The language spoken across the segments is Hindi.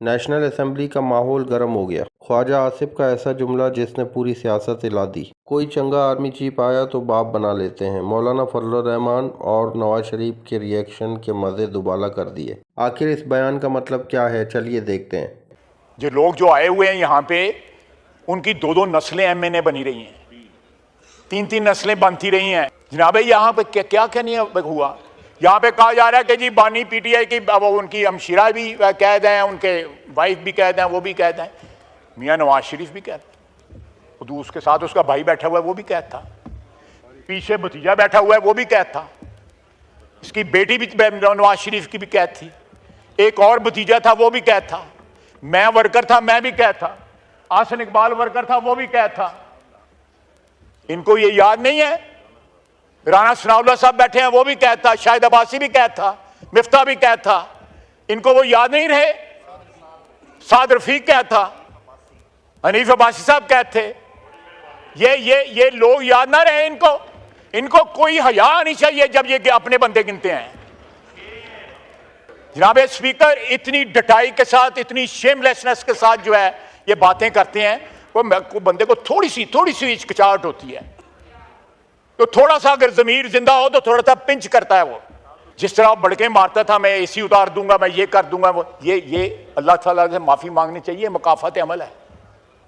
नेशनल असेंबली का माहौल गर्म हो गया। ख्वाजा आसिफ का ऐसा जुमला जिसने पूरी सियासत हिला दी। कोई चंगा आर्मी चीफ आया तो बाप बना लेते हैं। मौलाना फजलुर रहमान और नवाज शरीफ के रिएक्शन के मज़े दुबाला कर दिए। आखिर इस बयान का मतलब क्या है, चलिए देखते हैं। जो लोग जो आए हुए हैं यहाँ पे, उनकी दो दो नस्लें एमएनए बनी रही हैं, तीन तीन नस्लें बनती रही हैं। जनाब यहाँ पे क्या क्या नहीं हुआ। यहाँ पे कहा जा रहा है कि जी बानी पीटीआई की, अब उनकी हमशीरा भी कैद हैं, उनके वाइफ भी कैद हैं, वो भी कैद हैं, मियाँ नवाज शरीफ भी कैद, उसके साथ उसका भाई बैठा हुआ है वो भी कैद था, पीछे भतीजा बैठा हुआ है वो भी कैद था, इसकी बेटी भी नवाज शरीफ की भी कैद थी, एक और भतीजा था वो भी कैद था, मैं वर्कर था मैं भी कैद था, आसन इकबाल वर्कर था वो भी कैद था। इनको ये याद नहीं है? राना सनाउल्लाह साहब बैठे हैं वो भी कैद था, शाहिद अब्बासी भी कैद था, मिफ्ता भी कैद था। इनको वो याद नहीं रहे? साद रफीक कैद था, हनीफ अब्बासी साहब कैद थे। ये लोग याद ना रहे इनको? इनको कोई हया नहीं चाहिए जब ये अपने बंदे गिनते हैं। जनाब स्पीकर, इतनी डटाई के साथ, इतनी शेमलेसनेस के साथ जो है ये बातें करते हैं, वो बंदे को थोड़ी सी हिचकिचाहट होती है। तो थोड़ा सा अगर जमीर जिंदा हो तो थोड़ा सा पिंच करता है वो। जिस तरह बड़के मारता था, मैं एसी उतार दूंगा, मैं ये कर दूंगा, वो ये अल्लाह ताला से माफी मांगनी चाहिए, मुकाफत अमल है।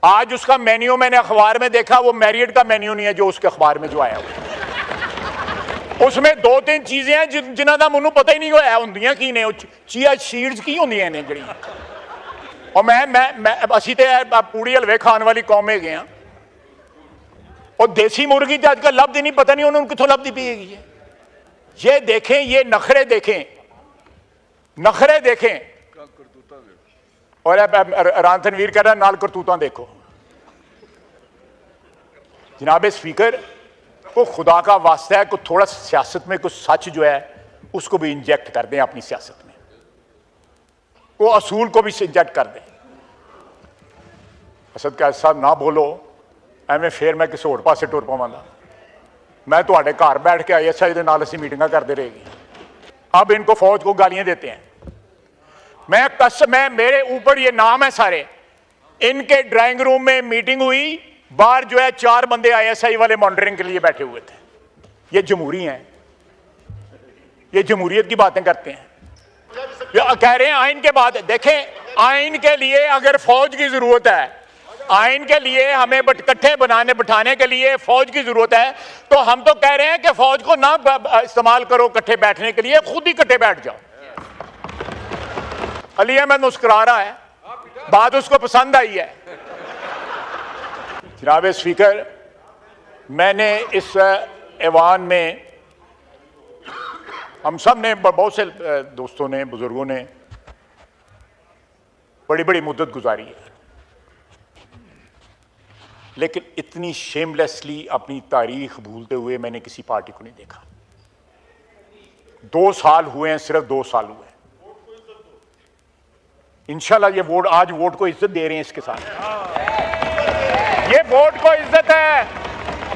आज उसका मेन्यू मैंने अखबार में देखा, वो मैरियट का मेन्यू नहीं है जो उसके अखबार में जो आया हुआ। उसमें दो तीन चीजें हैं जिन्हों का मैनू पता ही नहीं होया होंदियां की ने, चिया सीड्स की होंदियां ने जड़ी। और मैं असी तो पूड़ी हलवे खाने वाली कौम है गए, और देसी मुर्गी तो अजकल लभदी नहीं, पता नहीं उन्होंने कितों लभदी पिएगी। ये देखें, ये नखरे देखें, नखरे देखें। और रान तनवीर कह रहा नाल करतूतां देखो। जनाब स्पीकर, को खुदा का वास्ता है, को थोड़ा सियासत में कुछ सच जो है उसको भी इंजेक्ट कर दें अपनी सियासत में, को असूल को भी इंजेक्ट कर दें। असद कैद साहब ना बोलो एवं, फिर मैं किसी होर पासे टुर पावांगा। मैं तुहाडे घर बैठ के ISI दे नाल असीं मीटिंगां करते रहेगी। अब इनको फौज को गालियां देते हैं। मैं कसम है, मेरे ऊपर ये नाम है सारे। इनके ड्राइंग रूम में मीटिंग हुई, बाहर जो है 4 बंदे ISI वाले मॉनिटरिंग के लिए बैठे हुए थे। ये जमहूरी हैं, ये जमहूरियत की बातें करते हैं। कह रहे हैं आइन के बाद। देखें, आइन के लिए अगर फौज की जरूरत है, आइन के लिए हमें इकट्ठे बिठाने के लिए फौज की जरूरत है, तो हम तो कह रहे हैं कि फौज को ना इस्तेमाल करो इकट्ठे बैठने के लिए, खुद ही इकट्ठे बैठ जाओ। अली अहमद मुस्कुरा रहा है, बात उसको पसंद आई है। जनाब स्पीकर, मैंने इस ऐवान में हम सब ने, बहुत से दोस्तों ने, बुजुर्गों ने बड़ी बड़ी मुद्दत गुजारी है, लेकिन इतनी शेमलेसली अपनी तारीख भूलते हुए मैंने किसी पार्टी को नहीं देखा। 2 साल हुए हैं, सिर्फ 2 साल हुए हैं। इंशाल्लाह ये वोट, आज वोट को इज्जत दे रहे हैं इसके साथ। ये वोट को इज्जत है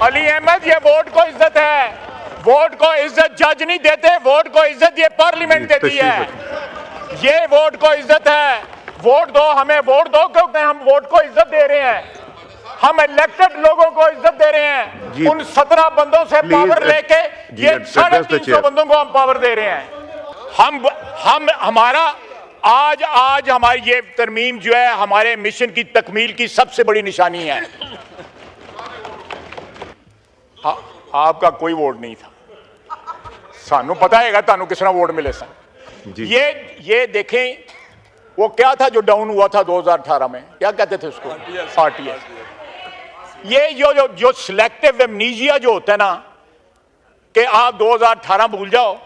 अली अहमद, ये वोट को इज्जत है। वोट को इज्जत जज नहीं देते, वोट को इज्जत ये पार्लियामेंट देती है। ये वोट को इज्जत है। वोट दो, हमें वोट दो, क्योंकि हम वोट को इज्जत दे रहे हैं। हम इलेक्टेड लोगों को इज्जत दे रहे हैं। उन 17 बंदों से पावर लेके ये 350 बंदों को हम पावर दे रहे हैं। हम हमारा आज हमारी ये तरमीम जो है हमारे मिशन की तकमील की सबसे बड़ी निशानी है। आपका कोई वोट नहीं था, सानू पता है तानू किस तरह वोट मिले सन। ये देखें, वो क्या था जो डाउन हुआ था 2018 में, क्या कहते थे उसको, RTS। ये जो सिलेक्टिव एमनीजिया जो होता है ना, कि आप 2018 भूल जाओ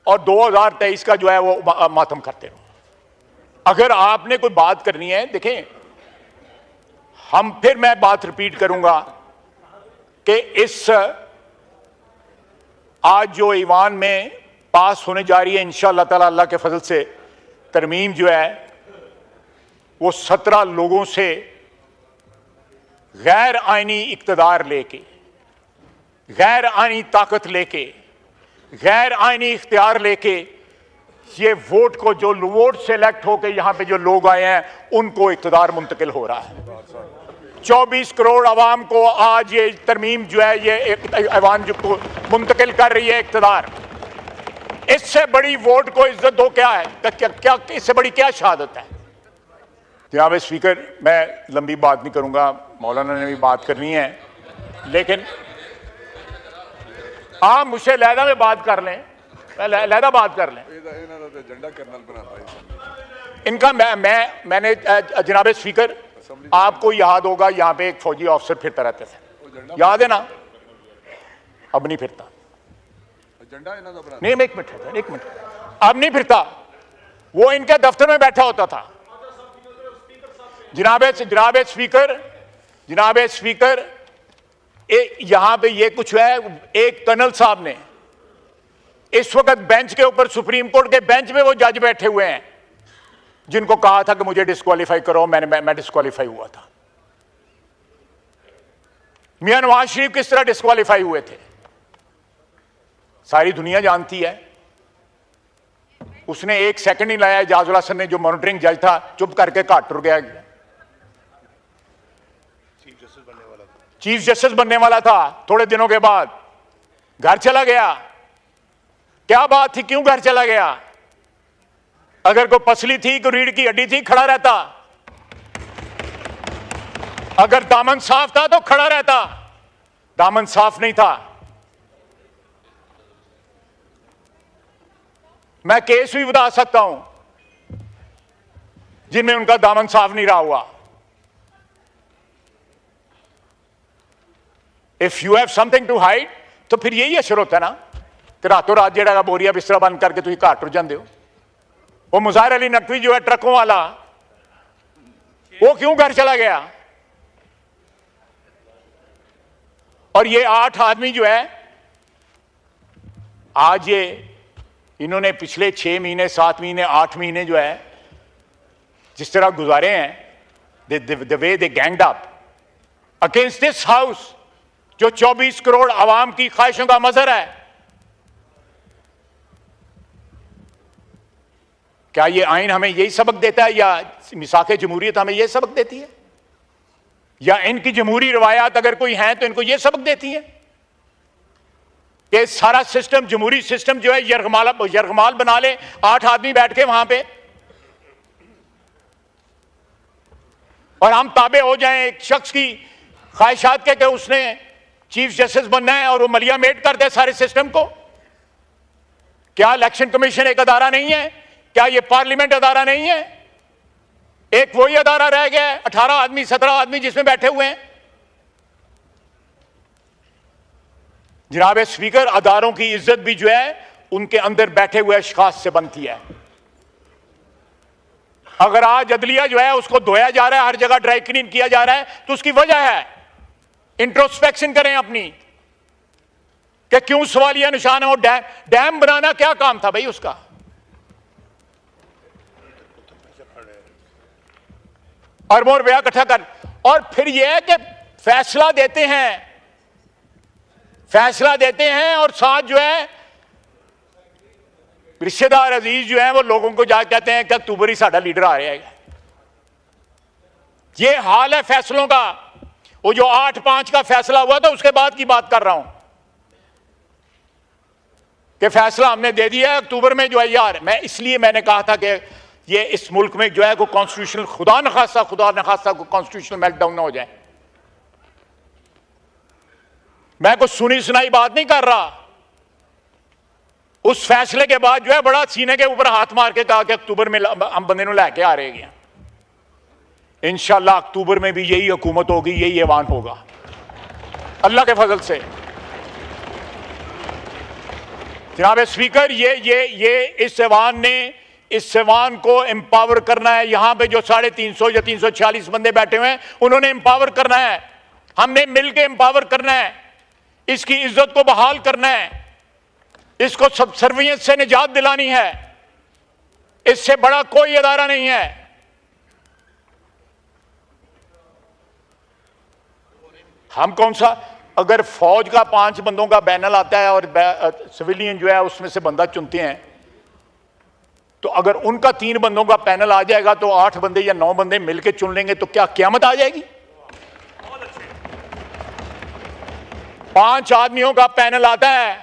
और 2023 का जो है वो मातम करते रहो। अगर आपने कोई बात करनी है, देखें, फिर मैं बात रिपीट करूंगा कि इस आज जो ईवान में पास होने जा रही है इंशाअल्लाह ताला, अल्लाह के फजल से, तरमीम जो है वो 17 लोगों से गैर आइनी इक्तदार लेके, गैर आइनी ताकत लेके, गैर आइनी इख्तियार लेके ये वोट को, जो वोट सेलेक्ट होकर यहां पे जो लोग आए हैं उनको इक़्तिदार मुंतकिल हो रहा है। 24 करोड़ आवाम को आज ये तरमीम जो है ये ऐवान जो को मुंतकिल कर रही है इक़्तिदार। इससे बड़ी वोट को इज्जत दो क्या है? क्या इससे बड़ी क्या शहादत है? जनाब स्पीकर, मैं लंबी बात नहीं करूंगा, मौलाना ने भी बात करनी है, लेकिन आप मुझसे अलहदा में बात कर लें, अलहदा बात कर लें। इनका मैंने जनाब स्पीकर, आपको याद होगा यहां पे एक फौजी ऑफिसर फिरता रहते थे, याद है ना? अब नहीं फिरता। नहीं, एक मिनट, अब नहीं फिरता। वो इनके दफ्तर में बैठा होता था। जनाब स्पीकर, यहां पे ये कुछ है। एक कर्नल साहब ने इस वक्त बेंच के ऊपर, सुप्रीम कोर्ट के बेंच में वो जज बैठे हुए हैं जिनको कहा था कि मुझे डिस्क्वालीफाई करो, मैं डिस्क्वालीफाई हुआ था। मियां नवाज शरीफ किस तरह डिस्क्वालीफाई हुए थे सारी दुनिया जानती है। उसने एक सेकंड नहीं लाया, एजाजुल हसन ने, जो मॉनिटरिंग जज था, चुप करके घाट टुर गया। चीफ जस्टिस बनने वाला था, थोड़े दिनों के बाद घर चला गया। क्या बात थी, क्यों घर चला गया? अगर कोई पसली थी, कोई रीढ़ की हड्डी थी, खड़ा रहता। अगर दामन साफ था तो खड़ा रहता, दामन साफ नहीं था। मैं केस भी बता सकता हूं जिनमें उनका दामन साफ नहीं रहा हुआ। If you have something to hide, तो फिर यही असर होता है ना कि रातों रात जेड़ा बोरिया बिस्तरा बंद करके तुम घर टुर जाते हो। वो मुज़ाहिर अली नकवी जो है ट्रकों वाला, वो क्यों घर चला गया? और ये 8 आदमी जो है आज ये इन्होंने पिछले 6 महीने, 7 महीने, 8 महीने जो है जिस तरह गुजारे हैं, the way they ganged up against this house, जो 24 करोड़ आवाम की ख्वाहिशों का मजहर है। क्या ये आइन हमें यही सबक देता है, या मिसाक़े जमहूरियत हमें यह सबक देती है, या इनकी जमहूरी रवायात अगर कोई है तो इनको यह सबक देती है कि सारा सिस्टम, जमहूरी सिस्टम जो है यरगमाल बना ले 8 आदमी बैठ के वहां पे, और हम ताबे हो जाएं एक शख्स की ख्वाहिशात के कि उसने चीफ जस्टिस बनना है और वो मलिया मेट कर दे सारे सिस्टम को। क्या इलेक्शन कमीशन एक अदारा नहीं है? क्या ये पार्लियामेंट अदारा नहीं है? एक वही अदारा रह गया है, 18 आदमी, 17 आदमी जिसमें बैठे हुए हैं। जनाब स्पीकर, अदारों की इज्जत भी जो है उनके अंदर बैठे हुए अशखास से बनती है। अगर आज अदलिया जो है उसको धोया जा रहा है, हर जगह ड्राई क्लीन किया जा रहा है, तो उसकी वजह है। इंट्रोस्पेक्शन करें अपनी कि क्यों सवालिया निशान हो। डैम बनाना क्या काम था भाई उसका? अरबों रुपया इकट्ठा कर, और फिर यह है कि फैसला देते हैं और साथ जो है रिश्तेदार अजीज जो है वो लोगों को जाकर कहते हैं कि अक्तूबर ही साडा लीडर आ रहा है। ये हाल है फैसलों का। वो जो 8-5 का फैसला हुआ था उसके बाद की बात कर रहा हूं कि फैसला हमने दे दिया है अक्टूबर में जो है। यार मैंने कहा था कि ये इस मुल्क में जो है को कॉन्स्टिट्यूशनल, खुदा न खास्ता को कॉन्स्टिट्यूशनल मेल्टडाउन ना हो जाए। मैं कुछ सुनी सुनाई बात नहीं कर रहा। उस फैसले के बाद जो है बड़ा सीने के ऊपर हाथ मार के कहा कि अक्टूबर में हम बंदे लेके आ रहे हैं। इंशाअल्लाह अक्टूबर में भी यही हुकूमत होगी, यही ऐवान होगा अल्लाह के फजल से। जनाब स्पीकर, ये इस ऐवान को एम्पावर करना है। यहां पे जो 350 या 346 बंदे बैठे हुए हैं उन्होंने एम्पावर करना है। हमने मिलकर एम्पावर करना है, इसकी इज्जत को बहाल करना है, इसको सर्वियंस से निजात दिलानी है। इससे बड़ा कोई अदारा नहीं है। हम कौन सा, अगर फौज का 5 बंदों का पैनल आता है और सिविलियन जो है उसमें से बंदा चुनते हैं, तो अगर उनका 3 बंदों का पैनल आ जाएगा तो 8 बंदे या 9 बंदे मिलकर चुन लेंगे, तो क्या क़यामत आ जाएगी? 5 आदमियों का पैनल आता है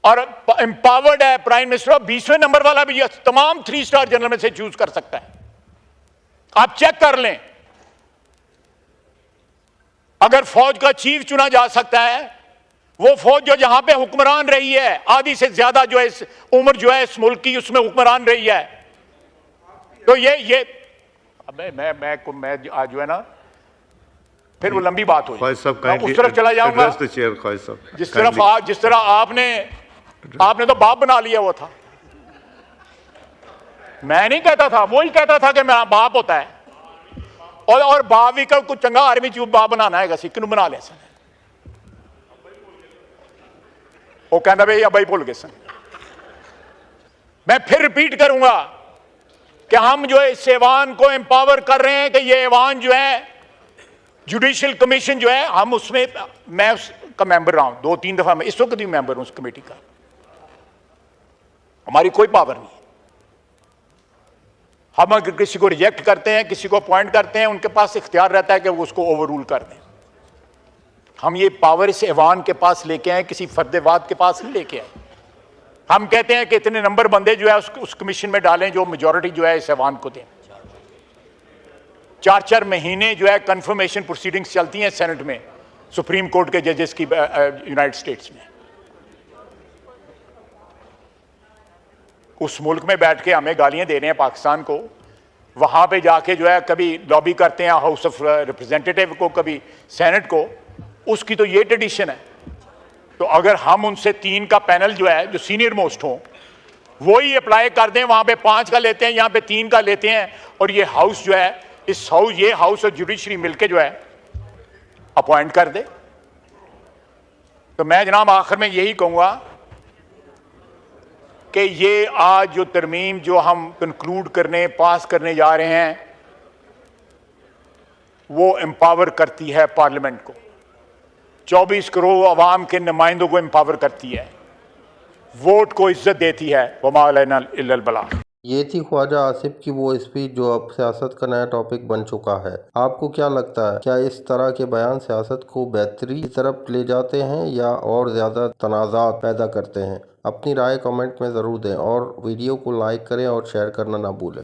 और एम्पावर्ड है प्राइम मिनिस्टर, 20वें नंबर वाला भी तमाम 3 स्टार जनरल में से चूज कर सकता है। आप चेक कर लें, अगर फौज का चीफ चुना जा सकता है, वो फौज जो जहां पे हुक्मरान रही है, आधी से ज्यादा जो है उम्र जो है इस मुल्क की उसमें हुक्मरान रही है, तो ये अबे मैं आज जो है ना, फिर वो लंबी बात हो जाए, उस तरफ चला जाऊंगा। जिस तरह आपने तो बाप बना लिया, वो था, मैं नहीं कहता था, वो ही कहता था कि मेरा बाप होता है, और बाप भी कुछ चंगा आर्मी चीफ बाप बनाना है, किनू बना ले सन, वो कहना भाई अब भूल गए सन। मैं फिर रिपीट करूंगा कि हम जो है इस ऐवान को एम्पावर कर रहे हैं कि ये ऐवान जो है जुडिशियल कमीशन जो है, हम उसमें, मैं उसका मेंबर रहा हूं 2-3 दफा, मैं इस वक्त भी मेंबर हूं उस कमेटी का, हमारी कोई पावर नहीं है। हम अगर किसी को रिजेक्ट करते हैं, किसी को अपॉइंट करते हैं, उनके पास इख्तियार रहता है कि वो उसको ओवर रूल कर दें। हम ये पावर इस ऐवान के पास लेके आए, किसी फर्देवाद के पास नहीं लेके आए। हम कहते हैं कि इतने नंबर बंदे जो है उस कमीशन में डालें जो मेजॉरिटी जो है इस ऐवान को दें। 4-4 महीने जो है कंफर्मेशन प्रोसीडिंग्स चलती हैं सेनेट में, सुप्रीम कोर्ट के जजेस की यूनाइटेड स्टेट्स में। उस मुल्क में बैठ के हमें गालियां दे रहे हैं पाकिस्तान को, वहां पे जाके जो है कभी लॉबी करते हैं हाउस ऑफ रिप्रेजेंटेटिव को, कभी सेनेट को, उसकी तो ये ट्रेडिशन है। तो अगर हम उनसे 3 का पैनल जो है, जो सीनियर मोस्ट हो, वो ही अप्लाई कर दें, वहां पे 5 का लेते हैं, यहाँ पे 3 का लेते हैं, और ये हाउस जो है, ये हाउस और जुडिशरी मिलके जो है अपॉइंट कर दे, तो मैं जनाब आखिर में यही कहूंगा कि ये आज जो तरमीम जो हम कंक्लूड करने, पास करने जा रहे हैं, वो एम्पावर करती है पार्लियामेंट को, 24 करोड़ अवाम के नुमाइंदों को एम्पावर करती है, वोट को इज्जत देती है। वमा अलैना इल्लल बलाग। ये थी ख्वाजा आसिफ की वो स्पीच जो अब सियासत का नया टॉपिक बन चुका है। आपको क्या लगता है, क्या इस तरह के बयान सियासत को बेहतरी की तरफ ले जाते हैं या और ज़्यादा तनाज़ात पैदा करते हैं? अपनी राय कमेंट में ज़रूर दें और वीडियो को लाइक करें और शेयर करना ना भूलें।